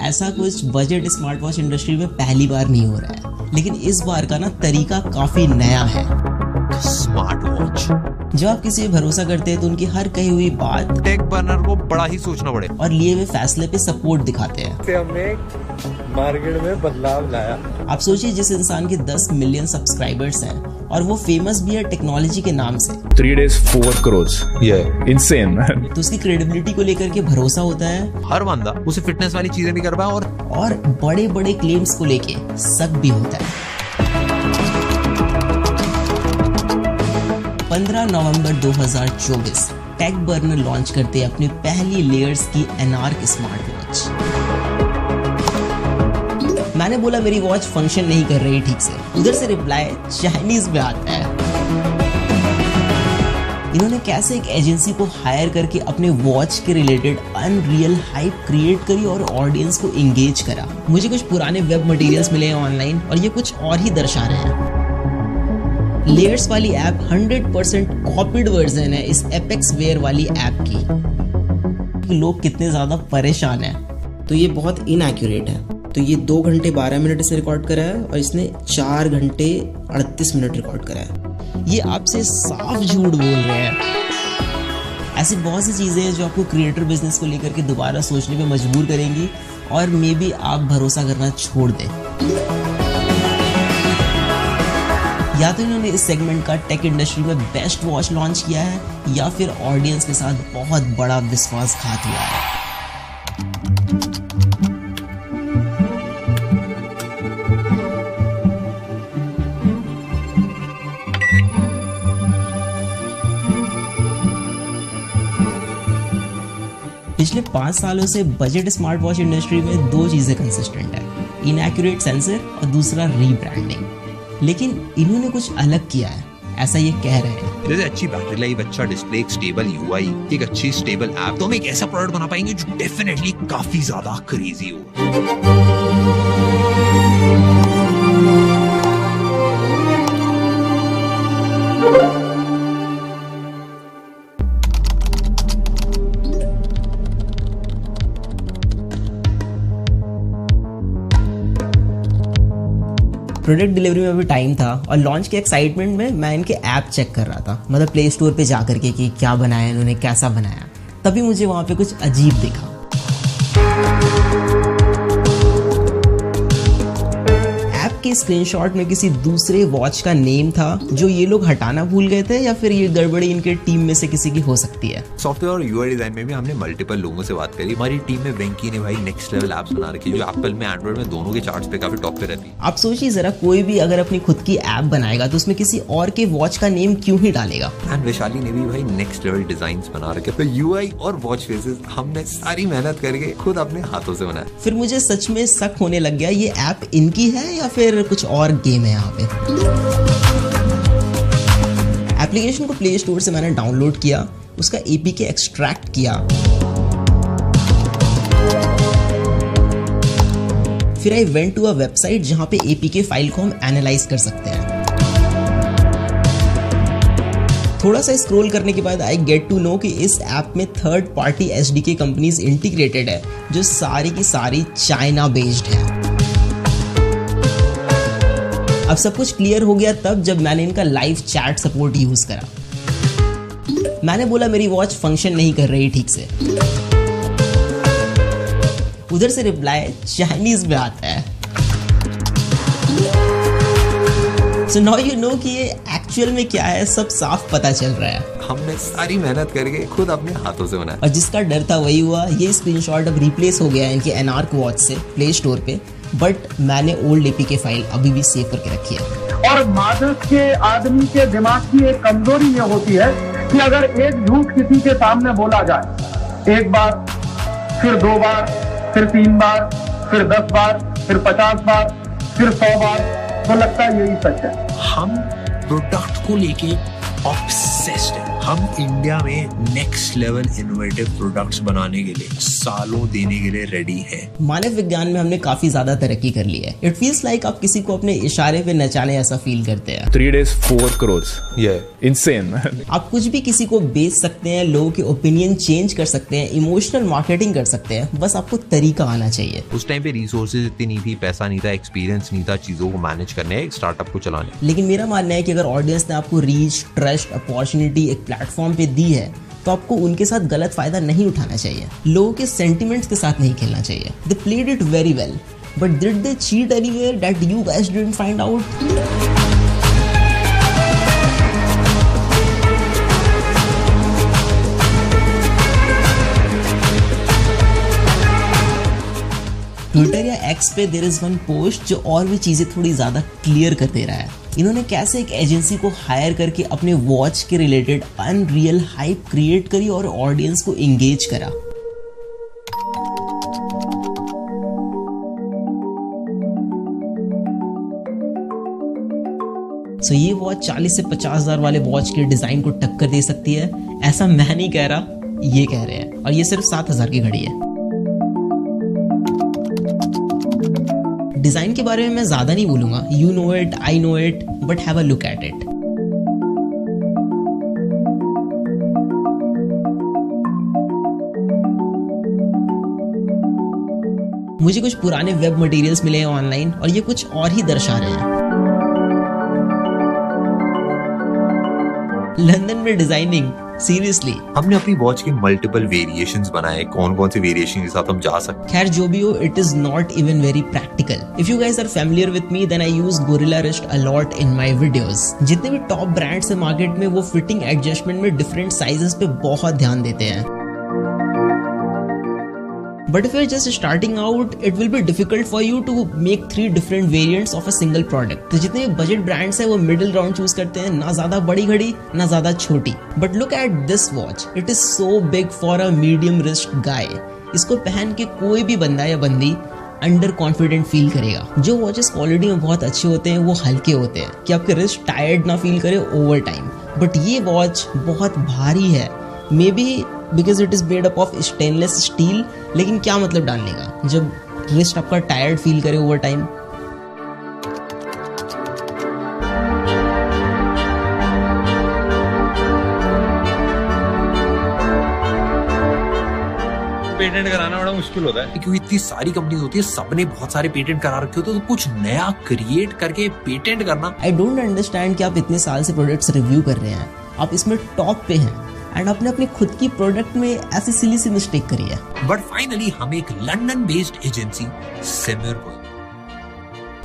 ऐसा कुछ budget smart watch industry में पहली बार नहीं हो रहा है, लेकिन इस बार का ना तरीका काफी नया है। स्मार्ट वॉच जब आप किसी पे भरोसा करते हैं तो उनकी हर कही हुई बात टेक बर्नर को बड़ा ही सोचना पड़े और लिए हुए फैसले पे सपोर्ट दिखाते हैं। हमने मार्केट में बदलाव लाया। आप सोचिए, जिस इंसान के 10 मिलियन सब्सक्राइबर्स हैं और वो फेमस भी है टेक्नोलॉजी के नाम से, 3 days 4 crores, insane man। तो उसकी क्रेडिबिलिटी को लेकर के भरोसा होता है। हर बंदा उसे फिटनेस वाली चीजें भी कर पाए और बड़े बड़े क्लेम्स को लेके शक भी होता है। 15 नवंबर 2024 टेक बर्नर लॉन्च करते हैं अपनी पहली लेयर्स की एनार्क स्मार्ट वॉच। मैंने बोला मेरी वॉच फंक्शन नहीं कर रही ठीक से, उधर से रिप्लाई चाइनीज में आता है। इन्होंने कैसे एक एजेंसी को हायर करके अपने वॉच के रिलेटेड अनरियल हाइप क्रिएट करी और ऑडियंस को एंगेज करा। मुझे कुछ पुराने वेब मटेरियल्स मिले हैं ऑनलाइन और ये कुछ और ही दर्शा रहे हैं। लेयर्स वाली ऐप 100% कॉपीड वर्जन है इस एपेक्स वेयर वाली ऐप की। लोग कितने ज्यादा परेशान हैं। तो ये बहुत इनएक्यूरेट है। तो ये 2 घंटे 12 मिनट इसने रिकॉर्ड करा है और इसने 4 घंटे 38 मिनट रिकॉर्ड करा है। ये आपसे साफ झूठ बोल रहे हैं। ऐसी बहुत सी चीजें हैं जो आपको क्रिएटर बिजनेस को लेकर के दोबारा सोचने पे मजबूर करेंगी और मे बी आप भरोसा करना छोड़ दें। या तो इन्होंने इस सेगमेंट का टेक इंडस्ट्री में बेस्ट वॉच लॉन्च किया है या फिर ऑडियंस के साथ बहुत बड़ा विश्वासघात हुआ है। पिछले 5 सालों से बजट स्मार्ट वॉच इंडस्ट्री में 2 चीजें कंसिस्टेंट है, इनएक्यूरेट सेंसर और दूसरा रीब्रांडिंग। लेकिन इन्होंने कुछ अलग किया है, ऐसा ये कह रहे हैं। जैसे अच्छी बैटरी लाइफ, अच्छा डिस्प्ले, एक स्टेबल यूआई, एक अच्छी स्टेबल ऐप, तो हम एक ऐसा प्रोडक्ट बना पाएंगे जो डेफिनेटली काफी ज्यादा क्रेजी हो। प्रोडक्ट डिलीवरी में अभी टाइम था और लॉन्च के एक्साइटमेंट में मैं इनके ऐप चेक कर रहा था, मतलब प्ले स्टोर पे जा करके कि क्या बनाया इन्होंने, कैसा बनाया। तभी मुझे वहाँ पे कुछ अजीब दिखा। के स्क्रीनशॉट में किसी दूसरे वॉच का नेम था जो ये लोग हटाना भूल गए थे, या फिर ये गड़बड़ी इनके टीम में से किसी की हो सकती है। सॉफ्टवेयर और यूआई डिजाइन में भी हमने मल्टीपल लोगों से बात करी। हमारी टीम में वेंकी ने भाई नेक्स्ट लेवल एप्स बना रखी है जो एप्पल में, एंड्रॉइड में, दोनों के चार्ट्स पे काफी टॉप पे रहती है। आप सोचिए जरा, कोई भी अगर अपनी खुद की ऐप बनाएगा तो उसमें किसी और के वॉच का नेम क्यों ही डालेगा। एंड वैशाली ने भी भाई नेक्स्ट लेवल डिजाइन बना रखे। तो यूआई और वॉच फेसेस हमने सारी मेहनत करके खुद अपने हाथों से बनाया। फिर मुझे सच में शक होने लग गया, ये ऐप इनकी है या फिर कुछ और गेम है यहाँ पे। एप्लीकेशन को प्ले स्टोर से मैंने डाउनलोड किया, उसका एपीके एक्सट्रैक्ट किया, फिर I went to a website जहां पे एपीके फाइल को हम एनालाइज कर सकते हैं। थोड़ा सा स्क्रॉल करने के बाद आई गेट टू नो कि इस ऐप में third party SDK companies integrated है जो सारी की सारी चाइना बेस्ड है। अब सब कुछ क्लियर हो गया तब जब मैंने इनका लाइव चैट सपोर्ट यूज करा। मैंने बोला मेरी वॉच फंक्शन नहीं कर रही ठीक से, उधर से रिप्लाई चाइनीज में आता है। सो नाउ यू नो कि ये एक्चुअल में क्या है, सब साफ पता चल रहा है। हमने सारी मेहनत करके खुद अपने हाथों से बनाया और जिसका डर था वही हुआ। ये स्क्रीनशॉट अब रिप्लेस हो गया है इनके एनार्क वॉच से प्ले स्टोर पे, बट मैंने ओल्ड एपीके फाइल अभी भी सेव करके रखी है। और मानस के आदमी के दिमाग की एक कमजोरी ये होती है कि अगर एक झूठ किसी के सामने बोला जाए, एक बार, फिर 2 बार, फिर 3 बार, फिर 10 बार, फिर 50 बार, फिर 100 बार, तो लगता है यही सच है। हम प्रोडक्ट को लेके ऑब्सेस्ड हैं। हम इंडिया में नेक्स्ट लेवल इनोवेटिव प्रोडक्ट्स बनाने के लिए सालों देने के लिए रेडी हैं। मानव विज्ञान में हमने काफी ज्यादा तरक्की कर ली है। इट फील्स लाइक आप किसी को अपने इशारे पे नचाने ऐसा फील करते हैं। 3 days 4 crores. Yeah, insane. आप कुछ भी किसी को बेच सकते हैं, लोगों के ओपिनियन चेंज कर सकते हैं, इमोशनल मार्केटिंग कर सकते हैं, बस आपको तरीका आना चाहिए। उस टाइम पे रिसोर्सेज इतनी नहीं थी, पैसा नहीं था, एक्सपीरियंस नहीं था चीजों को मैनेज करने, एक स्टार्टअप को चलाने। लेकिन मेरा मानना है कि अगर ऑडियंस ने आपको रीच, ट्रस्ट, अपॉर्चुनिटी एक प्लेटफॉर्म पे दी है तो आपको उनके साथ गलत फायदा नहीं उठाना चाहिए, लोगों के सेंटिमेंट्स के साथ नहीं खेलना चाहिए। They played it very well, but did they cheat anywhere that you guys didn't find out? Twitter या एक्स पे देयर इज वन पोस्ट जो और भी चीजें थोड़ी ज्यादा क्लियर कर दे रहा है। इन्होंने कैसे एक एजेंसी को हायर करके अपने वॉच के रिलेटेड अनरियल हाइप क्रिएट करी और ऑडियंस को एंगेज करा। सो ये वॉच 40 से 50,000 वाले वॉच के डिजाइन को टक्कर दे सकती है, ऐसा मैं नहीं कह रहा, ये कह रहे हैं, और ये सिर्फ 7,000 की घड़ी है। डिजाइन के बारे में मैं ज्यादा नहीं बोलूंगा, you know it, I know it, but have a look at it. मुझे कुछ पुराने वेब मटेरियल्स मिले हैं ऑनलाइन और ये कुछ और ही दर्शा रहे हैं। लंदन में डिजाइनिंग, सीरियसली। हमने अपनी वॉच के मल्टीपल वेरिएशंस बनाए, कौन कौन से वेरिएशन के साथ हम जा सकते। खैर जो भी हो, it is not even very practical. If you guys are familiar with me then I use gorilla wrist a lot in my videos. जितने भी टॉप ब्रांड्स हैं मार्केट में वो फिटिंग एडजस्टमेंट में डिफरेंट साइजेस पे बहुत ध्यान देते हैं। But if you're just starting out, it will be difficult for you to make 3 different variants of a single product. तो जितने बजट ब्रांड्स हैं वो मिडिल ग्राउंड चूज करते हैं, ना ज्यादा बड़ी घड़ी ना ज्यादा छोटी। But look at this watch, it is so big for a medium wrist guy. इसको पहन के कोई भी बंदा या बंदी अंडर कॉन्फिडेंट फील करेगा। जो वॉचेस क्वालिटी में बहुत अच्छे होते हैं वो हल्के होते हैं कि आपके रिस्ट टायर्ड ना फील करे ओवर टाइम। बट ये वॉच बहुत भारी है, may be because it is made up of stainless steel. लेकिन क्या मतलब डालने का जब रिस्ट आपका टायर्ड फील करे ओवर टाइम। पेटेंट कराना बड़ा मुश्किल होता है क्योंकि इतनी सारी कंपनीज होती है, सबने बहुत सारे पेटेंट करा रखे होते हैं, तो कुछ नया क्रिएट करके पेटेंट करना। आई डोंट अंडरस्टैंड कि आप इतने साल से प्रोडक्ट्स रिव्यू कर रहे हैं, आप इसमें टॉप पे हैं एंड आपने अपनी खुद की प्रोडक्ट में ऐसी सिली सी मिस्टेक करी है। बट फाइनली हम एक लंदन बेस्ड एजेंसी सिमिर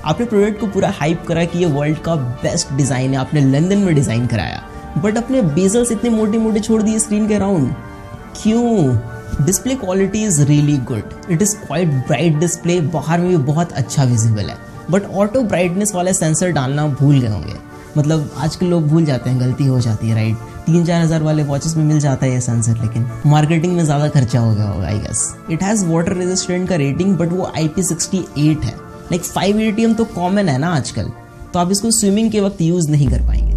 आपने प्रोडक्ट को पूरा हाइप करा कि ये वर्ल्ड का बेस्ट डिजाइन है, आपने लंदन में डिजाइन कराया, बट अपने बेजल्स इतने मोटे मोटे छोड़ दिए स्क्रीन के अराउंड, क्यों? Display quality is really good, it is quite bright display, बाहर में भी बहुत अच्छा विजिबल है, बट ऑटो ब्राइटनेस वाला सेंसर डालना भूल गए होंगे। मतलब आजकल लोग भूल जाते हैं, गलती हो जाती है, राइट? 3-4 हज़ार वाले वॉचेस में मिल जाता है ये सेंसर, लेकिन मार्केटिंग में ज़्यादा खर्चा हो गया होगा I guess. It has water resistant का रेटिंग, बट वो IP68 है। लाइक 5 ATM तो कॉमन है ना आजकल, तो आप इसको स्विमिंग के वक्त यूज़ नहीं कर पाएंगे।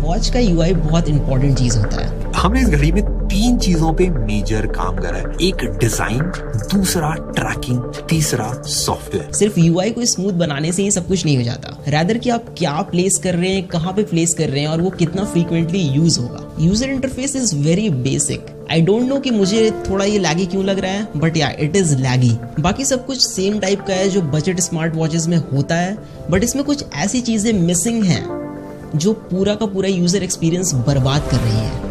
वॉच का UI बहुत इंपॉर्टेंट चीज़ होता है। हमने इस घड़ी में 3 चीजों पे मेजर काम करा है, एक डिजाइन, दूसरा ट्रैकिंग, तीसरा सॉफ्टवेयर। सिर्फ UI को स्मूथ बनाने से ही सब कुछ नहीं हो जाता, रैदर कि आप क्या प्लेस कर रहे हैं, कहाँ पे प्लेस कर रहे हैं और वो कितना फ्रीक्वेंटली यूज होगा। User interface is very basic. I don't know कि मुझे थोड़ा ये लैगी क्यों लग रहा है, बट या इट इज लैगी। बाकी सब कुछ सेम टाइप का है जो बजट स्मार्ट वॉचेस में होता है, बट इसमें कुछ ऐसी चीजें मिसिंग हैं जो पूरा का पूरा यूजर एक्सपीरियंस बर्बाद कर रही है।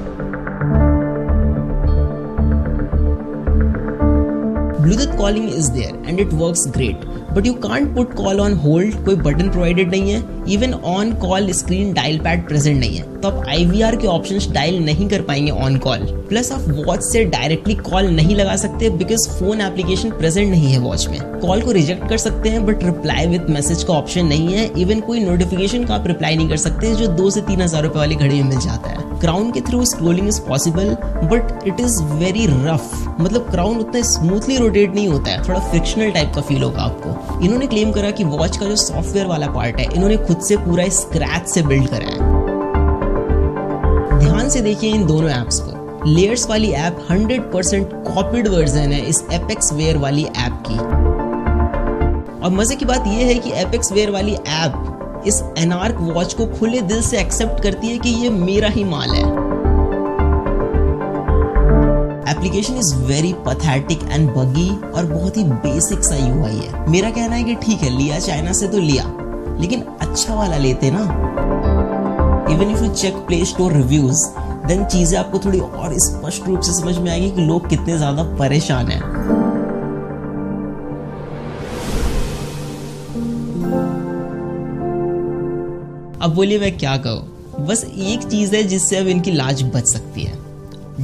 Bluetooth calling is there and it works great, but you can't put call on hold, कोई बटन प्रोवाइडेड नहीं है, even on call screen dial pad present नहीं है। तो आप IVR के ऑप्शंस डायल नहीं कर पाएंगे ऑन कॉल। प्लस आप वॉच से डायरेक्टली कॉल नहीं लगा सकते बिकॉज फोन एप्लीकेशन प्रेजेंट नहीं है वॉच में। कॉल को रिजेक्ट कर सकते हैं बट रिप्लाई विद मैसेज का ऑप्शन नहीं है। इवन कोई नोटिफिकेशन का आप रिप्लाई नहीं कर सकते जो 2 से 3 हज़ार रुपए वाली घड़ी में मिल जाता है। क्राउन के through scrolling is possible but it is very rough, मतलब क्राउन उतना स्मूथली रोटेट नहीं होता है, थोड़ा फ्रिक्शनल टाइप का फील होगा आपको। इन्होंने क्लेम करा कि वॉच का जो सॉफ्टवेयर वाला पार्ट है इन्होंने खुद से पूरा स्क्रैच से बिल्ड करा है। ध्यान से देखिए इन दोनों एप्स को। लेयर्स वाली ऐप 100% कॉपीड वर्जन है इस एपेक्स वेयर वाली ऐप की। और मजे की बात यह है कि एपेक्स वेयर वाली ऐप इस एनार्क वॉच को खुले दिल से एक्सेप्ट करती है कि ये मेरा ही माल है। Application is very pathetic and बगी और बहुत ही बेसिक सा UI है। मेरा कहना है कि ठीक है, लिया चाइना से तो लिया, लेकिन अच्छा वाला लेते ना। Even if you check Play Store reviews then चीजें आपको थोड़ी और स्पष्ट रूप से समझ में आएगी कि लोग कितने ज्यादा परेशान हैं। अब बोलिए मैं क्या कहूँ, बस एक चीज है जिससे अब इनकी लाज बच सकती है,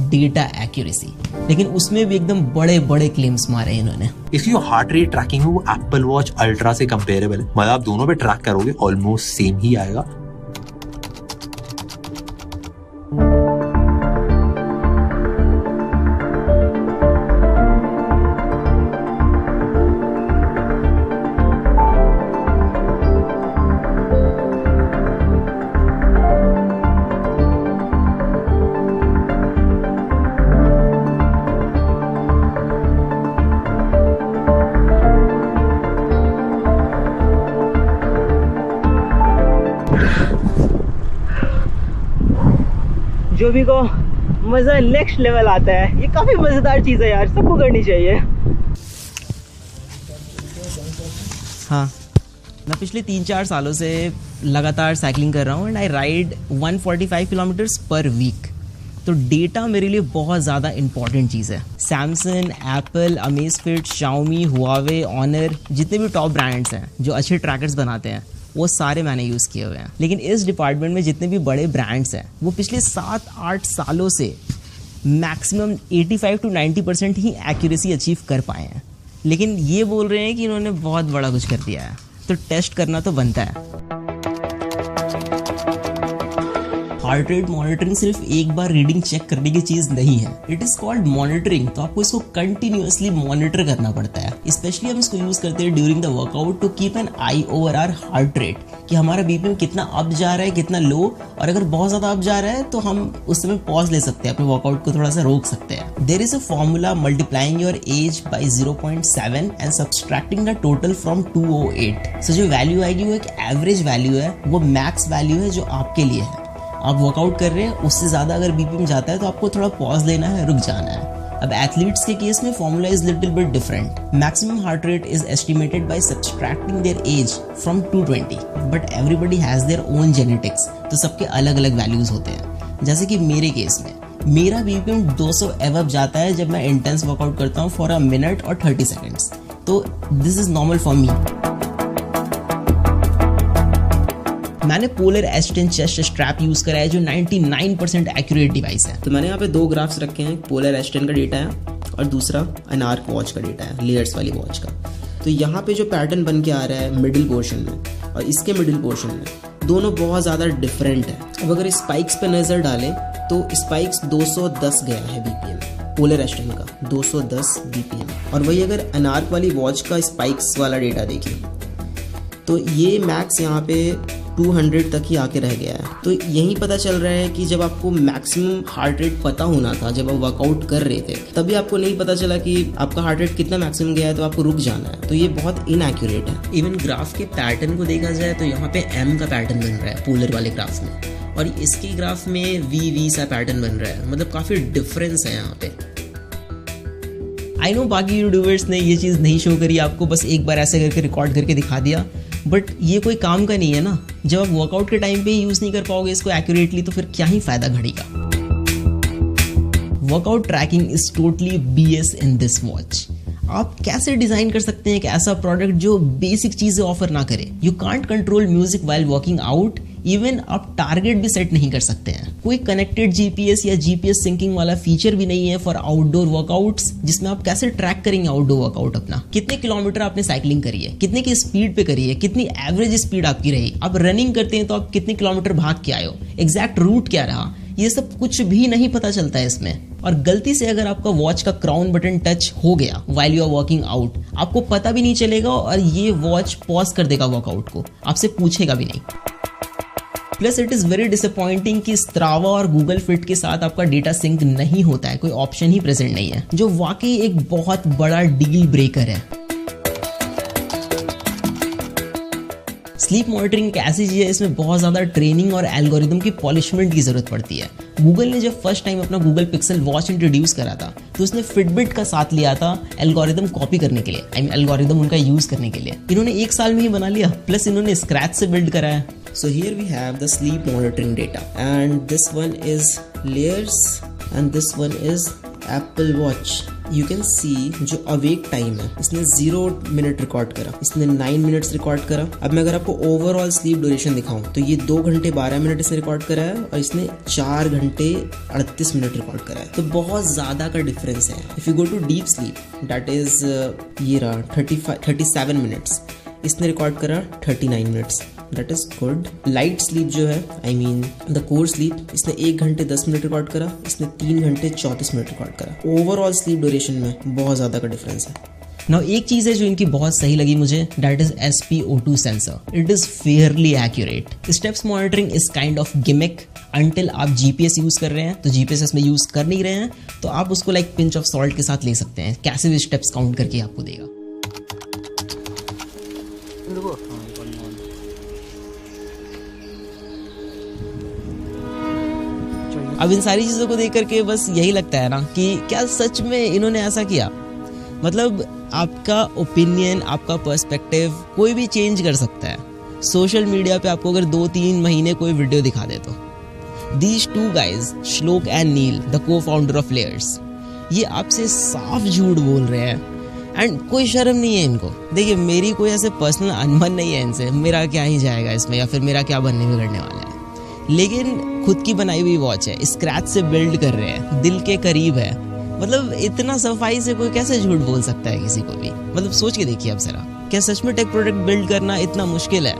डेटा एक्यूरेसी। लेकिन उसमें भी एकदम बड़े बड़े क्लेम्स मारे हैं इन्होंने। इसकी जो हार्ट रेट ट्रैकिंग है वो एप्पल वॉच अल्ट्रा से कंपेरेबल है, मतलब आप दोनों पे ट्रैक करोगे ऑलमोस्ट सेम ही आएगा। जो भी को मज़ा नेक्स्ट लेवल आता है, ये काफ़ी मज़ेदार चीज़ है यार, सबको करनी चाहिए। हाँ, मैं पिछले 3-4 सालों से लगातार साइकिलिंग कर रहा हूँ and I ride 145 kilometres per week. तो डेटा मेरे लिए बहुत ज़्यादा इंपॉर्टेंट चीज़ है। Samsung, Apple, Amazfit, Xiaomi, Huawei, Honor, जितने भी टॉप ब्रांड्स हैं जो अच्छे ट्रैकर्स बनाते हैं वो सारे मैंने यूज़ किए हुए हैं। लेकिन इस डिपार्टमेंट में जितने भी बड़े ब्रांड्स हैं वो पिछले 7-8 सालों से maximum 85 to 90% he accuracy achieve कर पाए हैं। लेकिन ये बोल रहे हैं कि इन्होंने बहुत बड़ा कुछ कर दिया है, तो टेस्ट करना तो बनता है। हार्ट रेट मॉनिटरिंग सिर्फ एक बार रीडिंग चेक करने की चीज नहीं है, इट इज कॉल्ड मॉनिटरिंग। तो आपको इसको कंटिन्यूअसली मॉनिटर करना पड़ता है। स्पेशली हम इसको यूज करते हैं during the workout to keep an eye over our heart rate, कि हमारा बीपीएम कितना अप जा रहा है, कितना लो, और अगर बहुत ज्यादा अप जा रहा है तो हम उस समय पॉज ले सकते हैं, अपने वर्कआउट को थोड़ा सा रोक सकते हैं। There is a formula multiplying your age by 0.7 and subtracting the total from 208। So जो वैल्यू आएगी वो एक एवरेज वैल्यू है, वो मैक्स वैल्यू है जो आपके लिए है। आप वर्कआउट कर रहे हैं, उससे ज़्यादा अगर बीपीएम जाता है तो आपको थोड़ा पॉज लेना है, रुक जाना है। अब एथलीट्स के केस में formula is little bit different. Maximum heart rate is estimated by subtracting their age from 220, but everybody has their own genetics, तो सबके अलग अलग वैल्यूज होते हैं। जैसे कि मेरे केस में मेरा बीपीएम 200 एवब जाता है जब मैं इंटेंस वर्कआउट करता हूँ फॉर अ मिनट और 30 सेकेंड्स, तो this is normal for me. मैंने polar S10 chest strap use करा है जो 99% एक्यूरेट डिवाइस है। तो मैंने यहाँ पे 2 ग्राफ्स रखे हैं, पोलर S10 का डेटा है और दूसरा एनार्क वॉच का डेटा है, लेयर्स वाली वॉच का। तो यहाँ पे जो पैटर्न बन के आ रहा है मिडिल पोर्शन में और इसके मिडिल पोर्शन में, दोनों बहुत ज़्यादा डिफरेंट है। अब अगर स्पाइक्स पे नज़र डालें तो स्पाइक्स 210 गया है बीपीएम पोलर S10 का, 210 बीपीएम। और वही अगर एनार्क वाली वॉच का स्पाइक्स वाला डेटा देखें तो ये मैक्स यहाँ पे 200 तक ही आके रह गया है। तो यही पता चल रहा है कि जब आपको मैक्सिमम हार्ट रेट पता होना था, जब आप वर्कआउट कर रहे थे, तभी आपको नहीं पता चला कि आपका हार्ट रेट कितना मैक्सिमम गया है, तो आपको रुक जाना है। तो ये बहुत इनएक्यूरेट है। इवन ग्राफ के पैटर्न को देखा जाए तो यहाँ पे M का पैटर्न बन रहा है पोलर वाले ग्राफ में, और इसके ग्राफ में V सा पैटर्न बन रहा है, मतलब काफ़ी डिफरेंस है यहाँ पे। आई नो बाकी यूट्यूबर्स ने ये चीज़ नहीं शो करी आपको, बस एक बार ऐसे करके रिकॉर्ड करके दिखा दिया, बट ये कोई काम का नहीं है ना। जब आप वर्कआउट के टाइम पे यूज़ नहीं कर पाओगे इसको एक्यूरेटली तो फिर क्या ही फायदा घड़ी का। Workout tracking is totally BS in this watch. आप कैसे डिजाइन कर सकते हैं एक ऐसा प्रोडक्ट जो बेसिक चीजें ऑफर ना करे? You can't control music while working out, even आप टारगेट भी सेट नहीं कर सकते हैं। कोई कनेक्टेड जीपीएस या जीपीएस सिंकिंग वाला फीचर भी नहीं है फॉर आउटडोर वर्कआउट्स, जिसमें आप कैसे ट्रैक करेंगे आउटडोर वर्कआउट अपना, कितने किलोमीटर आपने साइकिलिंग करी है, कितने की स्पीड पे करी है, कितनी एवरेज स्पीड आपकी रही, आप रनिंग करते हैं तो आप कितने किलोमीटर भाग के आए हो, एग्जैक्ट रूट क्या रहा, ये सब कुछ भी नहीं पता चलता है इसमें। और गलती से अगर आपका वॉच का क्राउन बटन टच हो गया while you are working out, आपको पता भी नहीं चलेगा और ये वॉच पॉज कर देगा वर्कआउट को, आपसे पूछेगा भी नहीं। Plus it is very disappointing कि स्ट्रावा और गूगल फिट के साथ आपका डेटा सिंक नहीं होता है, कोई ऑप्शन ही प्रेजेंट नहीं है, जो वाकई एक बहुत बड़ा डील ब्रेकर है। स्लीप मॉनिटरिंग एक ऐसी चीज है, इसमें बहुत ज्यादा ट्रेनिंग और एल्गोरिदम की पॉलिशमेंट की जरूरत पड़ती है। गूगल ने जब फर्स्ट टाइम अपना गूगल पिक्सल वॉच इंट्रोड्यूस करा था तो उसने फिटबिट का साथ लिया था एल्गोरिदम कॉपी करने के लिए, आई मीन एल्गोरिदम उनका यूज करने के लिए। इन्होंने 1 साल में ही बना लिया, प्लस इन्होंने स्क्रैच से बिल्ड करा है। So here we have the sleep monitoring data, and this one is layers and this one is Apple Watch. You can see जो awake time है, इसने 0 मिनट रिकॉर्ड करा, इसने 9 मिनट्स रिकॉर्ड करा। अब मैं अगर आपको ओवरऑल स्लीप ड्यूरेशन दिखाऊं तो ये 2 घंटे 12 मिनट इसने रिकॉर्ड करा है और इसने 4 घंटे 38 मिनट रिकॉर्ड करा है, तो बहुत ज़्यादा का डिफरेंस है। If you go to deep sleep that is ये रहा 37 मिनट्स, इसने रिकॉर्ड करा 39 minutes, that is good. Light sleep जो है, I mean the core sleep, इसने 1 घंटे 10 मिनट रिकॉर्ड करा, इसने 3 घंटे 34 मिनट रिकॉर्ड करा। ओवरऑल स्लीप ड्यूरेशन में बहुत ज़्यादा का डिफरेंस है। नाउ एक चीज़ है जो इनकी बहुत सही लगी मुझे, that is SpO2 sensor. It is Fairlie accurate. Steps monitoring is kind of gimmick until आप GPS यूज़ कर रहे हैं, तो GPS इसमें यूज़ कर नहीं रहे हैं तो आप उसको लाइक पिंच ऑफ सॉल्ट के साथ ले सकते हैं, कैसे भी स्टेप्स काउंट करके आपको देगा। अब इन सारी चीज़ों को देख करके बस यही लगता है ना कि क्या सच में इन्होंने ऐसा किया। मतलब आपका ओपिनियन, आपका पर्सपेक्टिव कोई भी चेंज कर सकता है। सोशल मीडिया पे आपको अगर 2-3 महीने कोई वीडियो दिखा दे तो these 2 guys, Shlok and Neel, the cofounder of Layers, ये आपसे साफ झूठ बोल रहे हैं एंड कोई शर्म नहीं है इनको। देखिए मेरी कोई ऐसे पर्सनल अनबन नहीं है इनसे, मेरा क्या ही जाएगा इसमें या फिर मेरा क्या बनने में करने वाला है, लेकिन खुद की बनाई हुई वॉच है, स्क्रैच से बिल्ड कर रहे हैं, दिल के करीब है। मतलब इतना सफाई से कोई कैसे झूठ बोल सकता है किसी को भी। मतलब सोच के देखिए अब जरा, क्या सच में टेक प्रोडक्ट बिल्ड करना इतना मुश्किल है?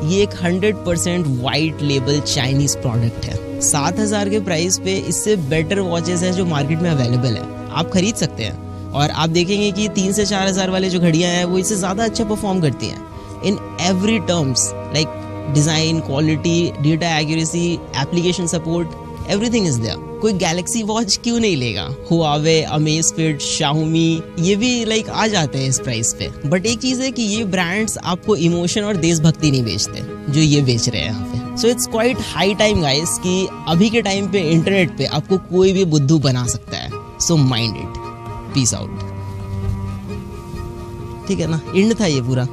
ये एक 100% वाइट लेबल चाइनीज प्रोडक्ट है। 7,000 के प्राइस पे इससे बेटर वॉचेस हैं जो मार्केट में अवेलेबल है, आप खरीद सकते हैं। और आप देखेंगे कि 3 से 4,000 वाले जो घड़ियां हैं वो इससे ज़्यादा अच्छा परफॉर्म करती हैं in every terms, like design, quality, data accuracy, application support, everything is there. कोई गैलेक्सी वॉच क्यों नहीं लेगा? हुआवे, अमेज़फिट, शाओमी, ये भी लाइक आ जाते हैं इस प्राइस पे। बट एक चीज़ है कि ये ब्रांड्स आपको इमोशन और देशभक्ति नहीं बेचते जो ये बेच रहे हैं यहाँ पे। So it's quite high time guys कि अभी के टाइम पे इंटरनेट पे आपको कोई भी बुद्धू बना सकता है। So mind it, peace out. ठीक है ना, एंड था ये पूरा।